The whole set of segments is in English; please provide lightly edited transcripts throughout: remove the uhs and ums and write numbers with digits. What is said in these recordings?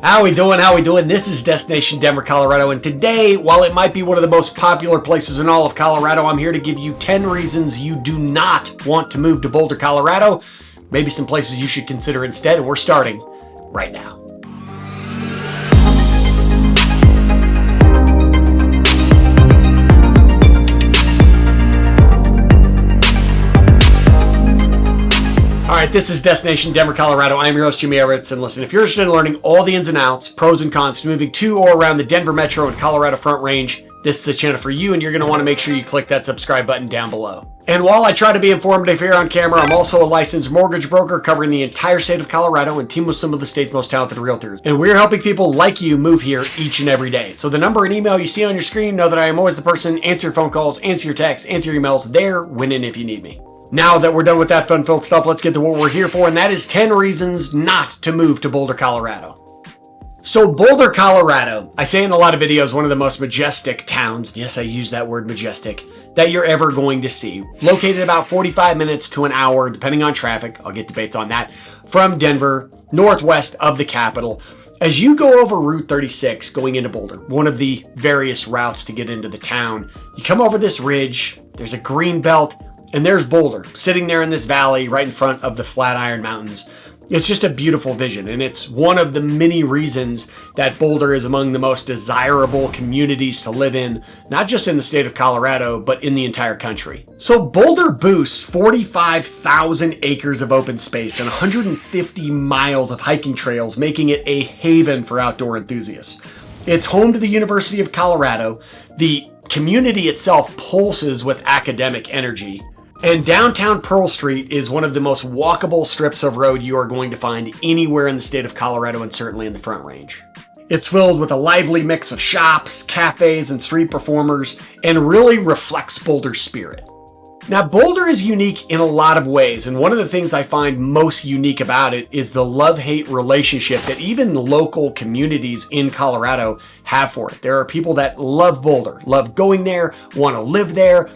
How we doing? How we doing? This is Destination Denver, Colorado, and today, while it might be one of the most popular places in all of Colorado, I'm here to give you 10 reasons you do not want to move to Boulder, Colorado. Maybe some places you should consider instead, and we're starting right now. All right, this is Destination Denver, Colorado. I'm your host, Jimmy Everett, and listen, if you're interested in learning all the ins and outs, pros and cons to moving to or around the Denver Metro and Colorado Front Range, this is the channel for you, and you're going to want to make sure you click that subscribe button down below. And while I try to be informative here on camera, I'm also a licensed mortgage broker covering the entire state of Colorado and team with some of the state's most talented realtors. And we're helping people like you move here each and every day. So the number and email you see on your screen, know that I am always the person, answer your phone calls, answer your texts, answer your emails, there, winning if you need me. Now that we're done with that fun-filled stuff, let's get to what we're here for, and that is 10 reasons not to move to Boulder, Colorado. So Boulder, Colorado, I say in a lot of videos, one of the most majestic towns, yes, I use that word majestic, that you're ever going to see. Located about 45 minutes to an hour, depending on traffic, I'll get debates on that, from Denver, northwest of the capital. As you go over Route 36 going into Boulder, one of the various routes to get into the town, you come over this ridge, there's a green belt, and there's Boulder, sitting there in this valley right in front of the Flatiron Mountains. It's just a beautiful vision, and it's one of the many reasons that Boulder is among the most desirable communities to live in, not just in the state of Colorado, but in the entire country. So Boulder boasts 45,000 acres of open space and 150 miles of hiking trails, making it a haven for outdoor enthusiasts. It's home to the University of Colorado. The community itself pulses with academic energy. And downtown Pearl Street is one of the most walkable strips of road you are going to find anywhere in the state of Colorado, and certainly in the Front Range. It's filled with a lively mix of shops, cafes, and street performers, and really reflects Boulder's spirit. Now, Boulder is unique in a lot of ways, and one of the things I find most unique about it is the love-hate relationship that even local communities in Colorado have for it. There are people that love Boulder, love going there, want to live there,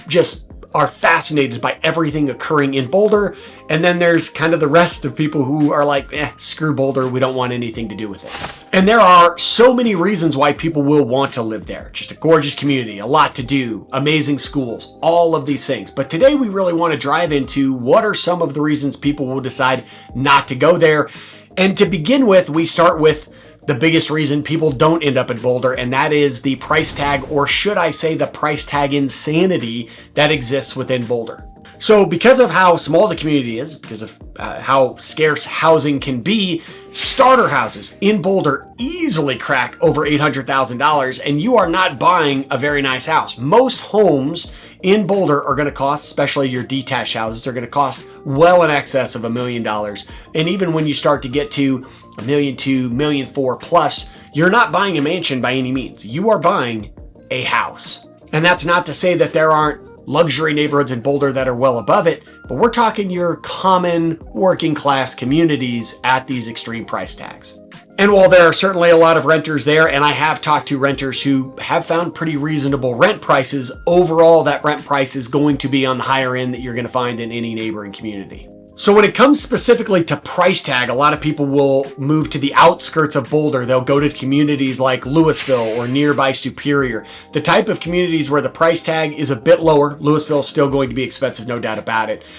just are fascinated by everything occurring in Boulder. And then there's kind of the rest of people who are like, screw Boulder, we don't want anything to do with it. And there are so many reasons why people will want to live there. Just a gorgeous community, a lot to do, amazing schools, all of these things. But today we really want to drive into what are some of the reasons people will decide not to go there. And to begin with, we start with the biggest reason people don't end up in Boulder, and that is the price tag, or should I say the price tag insanity that exists within Boulder. So because of how small the community is, because of how scarce housing can be, starter houses in Boulder easily crack over $800,000, and you are not buying a very nice house. Most homes in Boulder are going to cost, especially your detached houses, are going to cost well in excess of $1 million. And even when you start to get to $1.2 million, $1.4 million plus, you're not buying a mansion by any means. You are buying a house. And that's not to say that there aren't luxury neighborhoods in Boulder that are well above it, but we're talking your common working class communities at these extreme price tags. And while there are certainly a lot of renters there, and I have talked to renters who have found pretty reasonable rent prices, overall that rent price is going to be on the higher end that you're going to find in any neighboring community. So when it comes specifically to price tag, a lot of people will move to the outskirts of Boulder. They'll go to communities like Louisville or nearby Superior, the type of communities where the price tag is a bit lower. Louisville is still going to be expensive, no doubt about it.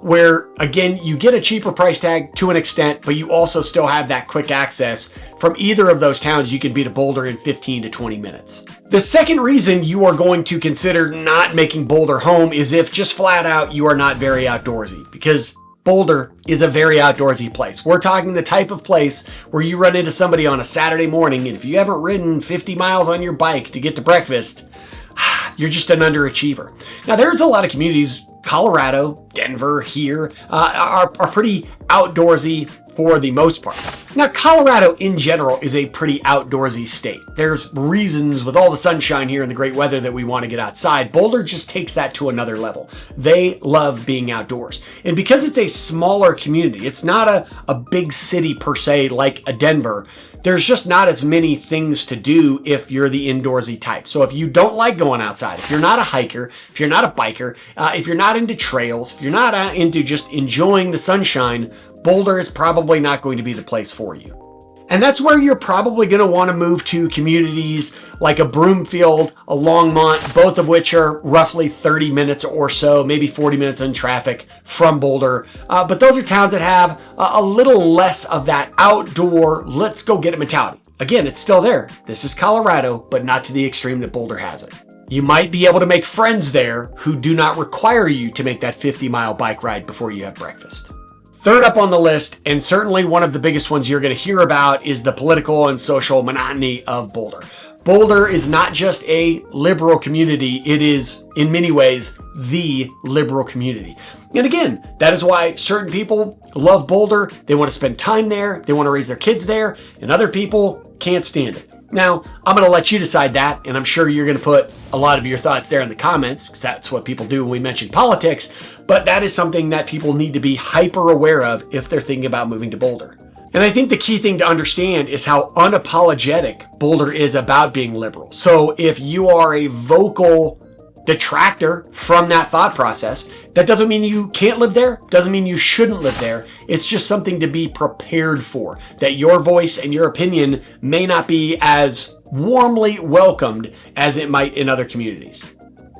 Where, again, you get a cheaper price tag to an extent, but you also still have that quick access. From either of those towns, you can be to Boulder in 15 to 20 minutes. The second reason you are going to consider not making Boulder home is if just flat out you are not very outdoorsy, because Boulder is a very outdoorsy place. We're talking the type of place where you run into somebody on a Saturday morning, and if you haven't ridden 50 miles on your bike to get to breakfast, you're just an underachiever. Now, there's a lot of communities, Colorado, Denver, here, are pretty outdoorsy for the most part. Now, Colorado in general is a pretty outdoorsy state. There's reasons with all the sunshine here and the great weather that we want to get outside. Boulder just takes that to another level. They love being outdoors. And because it's a smaller community, it's not a big city per se like a Denver, there's just not as many things to do if you're the indoorsy type. So if you don't like going outside, if you're not a hiker, if you're not a biker, if you're not into trails, if you're not into just enjoying the sunshine, Boulder is probably not going to be the place for you. And that's where you're probably going to want to move to communities like a Broomfield, a Longmont, both of which are roughly 30 minutes or so, maybe 40 minutes in traffic from Boulder. But those are towns that have a little less of that outdoor, let's go get it mentality. Again, it's still there. This is Colorado, but not to the extreme that Boulder has it. You might be able to make friends there who do not require you to make that 50-mile bike ride before you have breakfast. Third up on the list, and certainly one of the biggest ones you're going to hear about, is the political and social monotony of Boulder. Boulder is not just a liberal community, it is, in many ways, the liberal community. And again, that is why certain people love Boulder, they want to spend time there, they want to raise their kids there, and other people can't stand it. Now, I'm going to let you decide that, and I'm sure you're going to put a lot of your thoughts there in the comments, because that's what people do when we mention politics, but that is something that people need to be hyper aware of if they're thinking about moving to Boulder. And I think the key thing to understand is how unapologetic Boulder is about being liberal. So if you are a vocal detractor from that thought process, that doesn't mean you can't live there, doesn't mean you shouldn't live there. It's just something to be prepared for, that your voice and your opinion may not be as warmly welcomed as it might in other communities.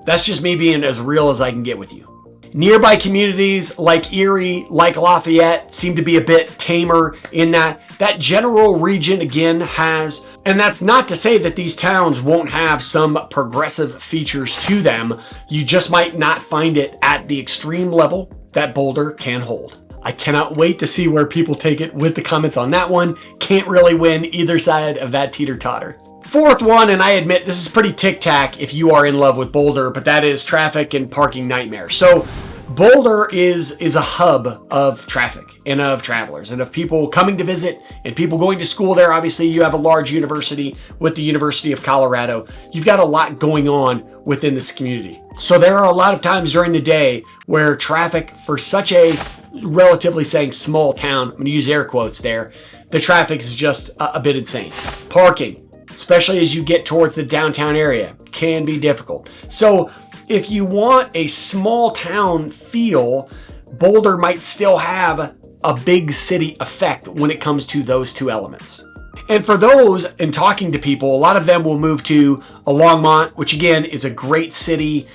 That's just me being as real as I can get with you. Nearby communities like Erie, like Lafayette, seem to be a bit tamer in that general region again has, and that's not to say that these towns won't have some progressive features to them. You just might not find it at the extreme level that Boulder can hold. I cannot wait to see where people take it with the comments on that one. Can't really win either side of that teeter-totter. Fourth one, and I admit this is pretty tic-tac if you are in love with Boulder, but that is traffic and parking nightmares. So Boulder is a hub of traffic and of travelers and of people coming to visit and people going to school there. Obviously, you have a large university with the University of Colorado. You've got a lot going on within this community. So there are a lot of times during the day where traffic for such a relatively saying small town, I'm going to use air quotes there, the traffic is just a bit insane. Parking, especially as you get towards the downtown area, can be difficult. So if you want a small town feel, Boulder might still have a big city effect when it comes to those two elements. And for those, in talking to people, a lot of them will move to a Longmont, which again is a great city,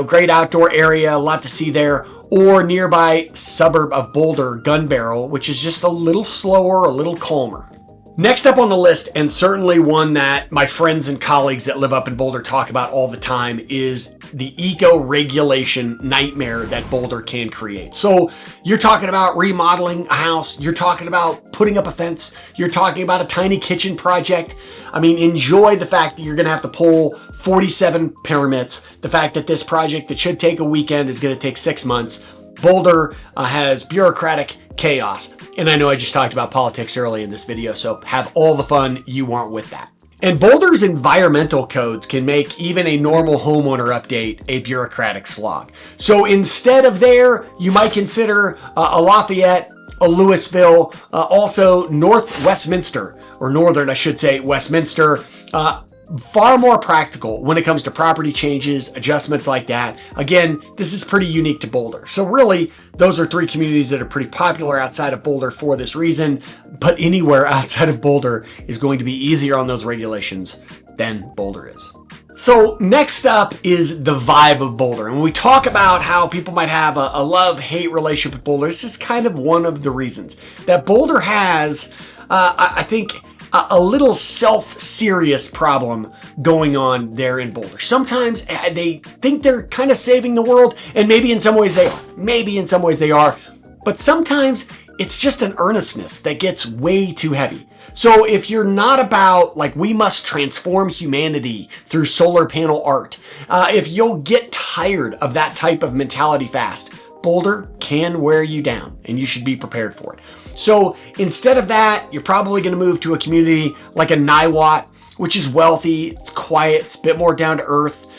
great outdoor area, a lot to see there, or nearby suburb of Boulder, Gun Barrel, which is just a little slower, a little calmer. Next up on the list, and certainly one that my friends and colleagues that live up in Boulder talk about all the time, is the eco-regulation nightmare that Boulder can create. So you're talking about remodeling a house, you're talking about putting up a fence, you're talking about a tiny kitchen project. I mean, enjoy the fact that you're going to have to pull 47 permits, the fact that this project that should take a weekend is going to take 6 months. Boulder has bureaucratic chaos. And I know I just talked about politics early in this video, so have all the fun you want with that. And Boulder's environmental codes can make even a normal homeowner update a bureaucratic slog. So instead of there, you might consider a Lafayette, a Louisville, also North Westminster, or Northern, I should say, Westminster, far more practical when it comes to property changes, adjustments like that. Again, this is pretty unique to Boulder. So really, those are three communities that are pretty popular outside of Boulder for this reason, but anywhere outside of Boulder is going to be easier on those regulations than Boulder is. So next up is the vibe of Boulder. And when we talk about how people might have a love-hate relationship with Boulder, this is kind of one of the reasons that Boulder has, I think, a little self-serious problem going on there in Boulder. Sometimes they think they're kind of saving the world, and maybe in some ways they are. Maybe in some ways they are. But sometimes it's just an earnestness that gets way too heavy. So if you're not about, like, we must transform humanity through solar panel art, if you'll get tired of that type of mentality fast, Boulder can wear you down, and you should be prepared for it. So instead of that, you're probably going to move to a community like a Niwot, which is wealthy, it's quiet, it's a bit more down to earth.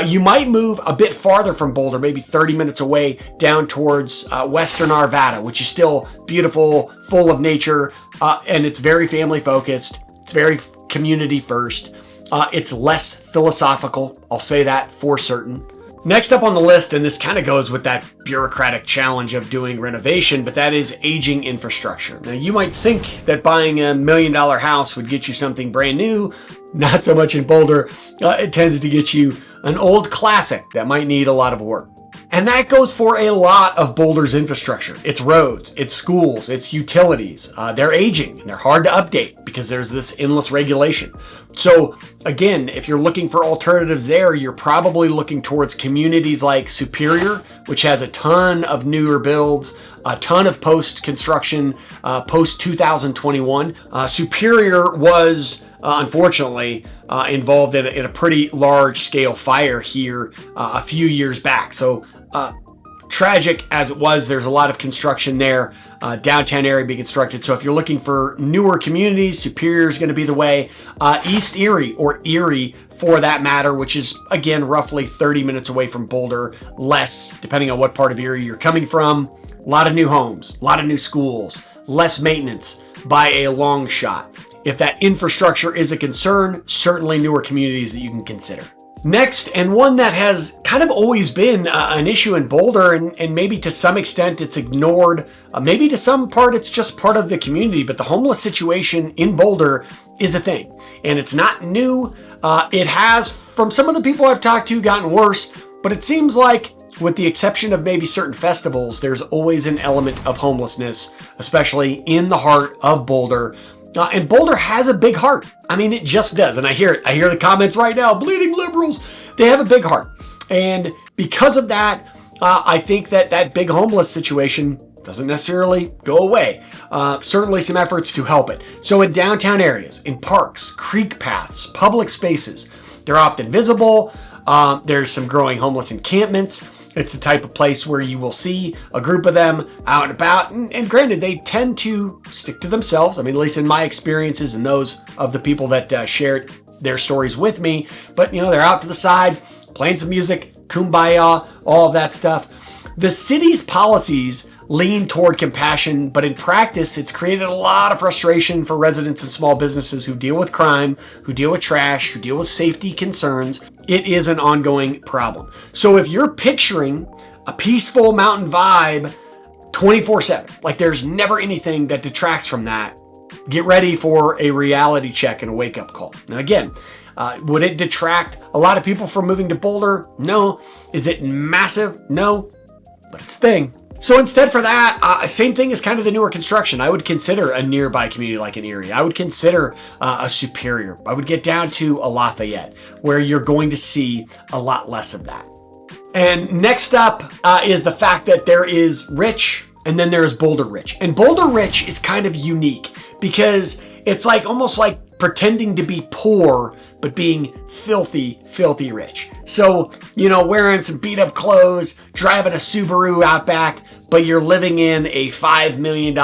You might move a bit farther from Boulder, maybe 30 minutes away, down towards western Arvada, which is still beautiful, full of nature, and it's very family focused. It's very community first. It's less philosophical, I'll say that for certain. Next up on the list, and this kind of goes with that bureaucratic challenge of doing renovation, but that is aging infrastructure. Now, you might think that buying $1 million house would get you something brand new. Not so much in Boulder. It tends to get you an old classic that might need a lot of work. And that goes for a lot of Boulder's infrastructure. It's roads, it's schools, it's utilities. They're aging and they're hard to update because there's this endless regulation. So again, if you're looking for alternatives there, you're probably looking towards communities like Superior, which has a ton of newer builds, a ton of post-construction, post-2021. Superior was, unfortunately, involved in a pretty large-scale fire here a few years back. So tragic as it was, there's a lot of construction there, downtown area being constructed. So if you're looking for newer communities, Superior is going to be the way. East Erie, or Erie for that matter, which is, again, roughly 30 minutes away from Boulder, less, depending on what part of Erie you're coming from. A lot of new homes, a lot of new schools, less maintenance by a long shot. If that infrastructure is a concern, certainly newer communities that you can consider. Next, and one that has kind of always been an issue in Boulder, and maybe to some extent it's ignored, maybe to some part it's just part of the community, but the homeless situation in Boulder is a thing. And it's not new. It has, from some of the people I've talked to, gotten worse, but it seems like, with the exception of maybe certain festivals, there's always an element of homelessness, especially in the heart of Boulder. And Boulder has a big heart. I mean, it just does. And I hear it. I hear the comments right now, bleeding liberals. They have a big heart. And because of that, I think that big homeless situation doesn't necessarily go away. Certainly some efforts to help it. So in downtown areas, in parks, creek paths, public spaces, they're often visible. There's some growing homeless encampments. It's the type of place where you will see a group of them out and about. And granted, they tend to stick to themselves. I mean, at least in my experiences and those of the people that shared their stories with me. But, they're out to the side, playing some music, kumbaya, all of that stuff. The city's policies lean toward compassion, but in practice, it's created a lot of frustration for residents and small businesses who deal with crime, who deal with trash, who deal with safety concerns. It is an ongoing problem. So if you're picturing a peaceful mountain vibe 24/7, like there's never anything that detracts from that, get ready for a reality check and a wake-up call. Now again, would it detract a lot of people from moving to Boulder? No. Is it massive? No. But it's a thing. So instead for that, same thing as kind of the newer construction. I would consider a nearby community like an Erie. I would consider a Superior. I would get down to a Lafayette, where you're going to see a lot less of that. And next up is the fact that there is rich, and then there is Boulder rich. And Boulder rich is kind of unique because it's like almost like pretending to be poor, but being filthy, filthy rich. So, wearing some beat up clothes, driving a Subaru out back, but you're living in a $5 million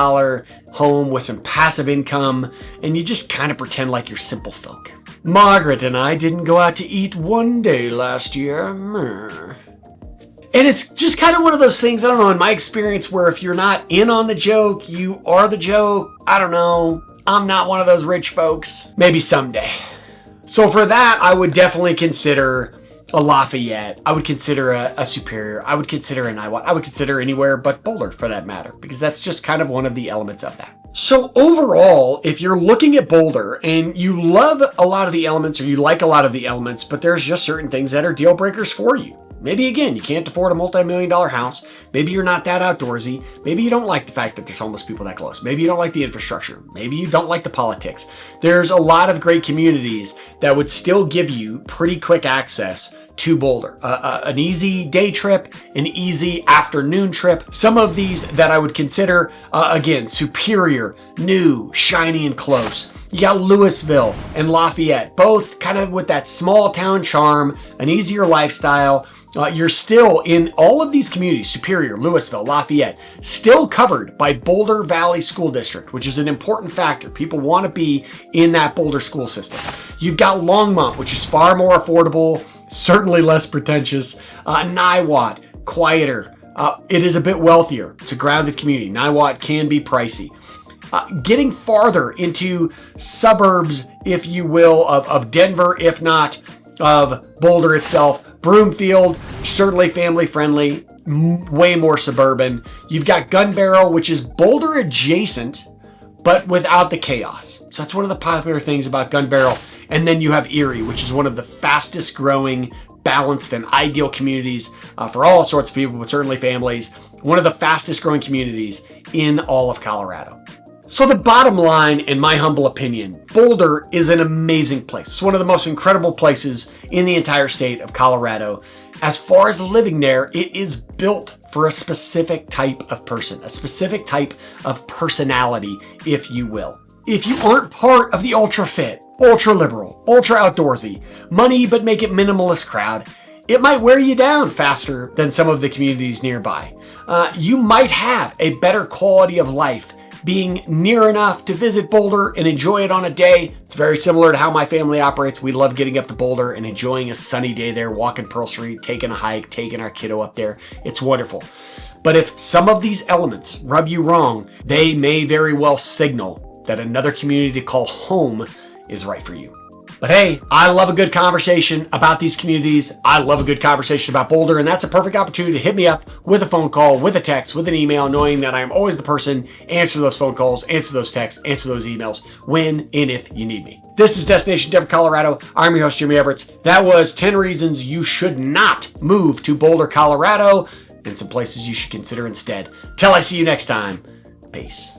home with some passive income, and you just kind of pretend like you're simple folk. Margaret and I didn't go out to eat one day last year. And it's just kind of one of those things, I don't know, in my experience, where if you're not in on the joke, you are the joke. I don't know. I'm not one of those rich folks. Maybe someday. So for that, I would definitely consider a Lafayette. I would consider a Superior. I would consider a Niwot. I would consider anywhere but Boulder for that matter, because that's just kind of one of the elements of that. So overall, if you're looking at Boulder and you love a lot of the elements or you like a lot of the elements, but there's just certain things that are deal breakers for you. Maybe, again, you can't afford a multi-million-dollar house. Maybe you're not that outdoorsy. Maybe you don't like the fact that there's homeless people that close. Maybe you don't like the infrastructure. Maybe you don't like the politics. There's a lot of great communities that would still give you pretty quick access to Boulder. An easy day trip, an easy afternoon trip. Some of these that I would consider, again, Superior, new, shiny, and close. You got Louisville and Lafayette, both kind of with that small town charm, an easier lifestyle. You're still in all of these communities, Superior, Louisville, Lafayette, still covered by Boulder Valley School District, which is an important factor. People want to be in that Boulder school system. You've got Longmont, which is far more affordable, certainly less pretentious. Niwot, quieter. It is a bit wealthier. It's a grounded community. Niwot can be pricey. Getting farther into suburbs, if you will, of Denver, if not of Boulder itself. Broomfield, certainly family friendly, way more suburban. You've got Gun Barrel, which is Boulder adjacent, but without the chaos. So that's one of the popular things about Gun Barrel. And then you have Erie, which is one of the fastest growing, balanced, and ideal communities for all sorts of people, but certainly families. One of the fastest growing communities in all of Colorado. So the bottom line, in my humble opinion, Boulder is an amazing place. It's one of the most incredible places in the entire state of Colorado. As far as living there, it is built for a specific type of person, a specific type of personality, if you will. If you aren't part of the ultra fit, ultra liberal, ultra outdoorsy, money but make it minimalist crowd, it might wear you down faster than some of the communities nearby. You might have a better quality of life being near enough to visit Boulder and enjoy it on a day. It's very similar to how my family operates. We love getting up to Boulder and enjoying a sunny day there, walking Pearl Street, taking a hike, taking our kiddo up there. It's wonderful. But if some of these elements rub you wrong, they may very well signal that another community to call home is right for you. But hey, I love a good conversation about these communities. I love a good conversation about Boulder, and that's a perfect opportunity to hit me up with a phone call, with a text, with an email, knowing that I'm always the person answer those phone calls, answer those texts, answer those emails when and if you need me. This is Destination Denver, Colorado. I'm your host, Jimmy Everett. That was 10 reasons you should not move to Boulder, Colorado, and some places you should consider instead. Till I see you next time, peace.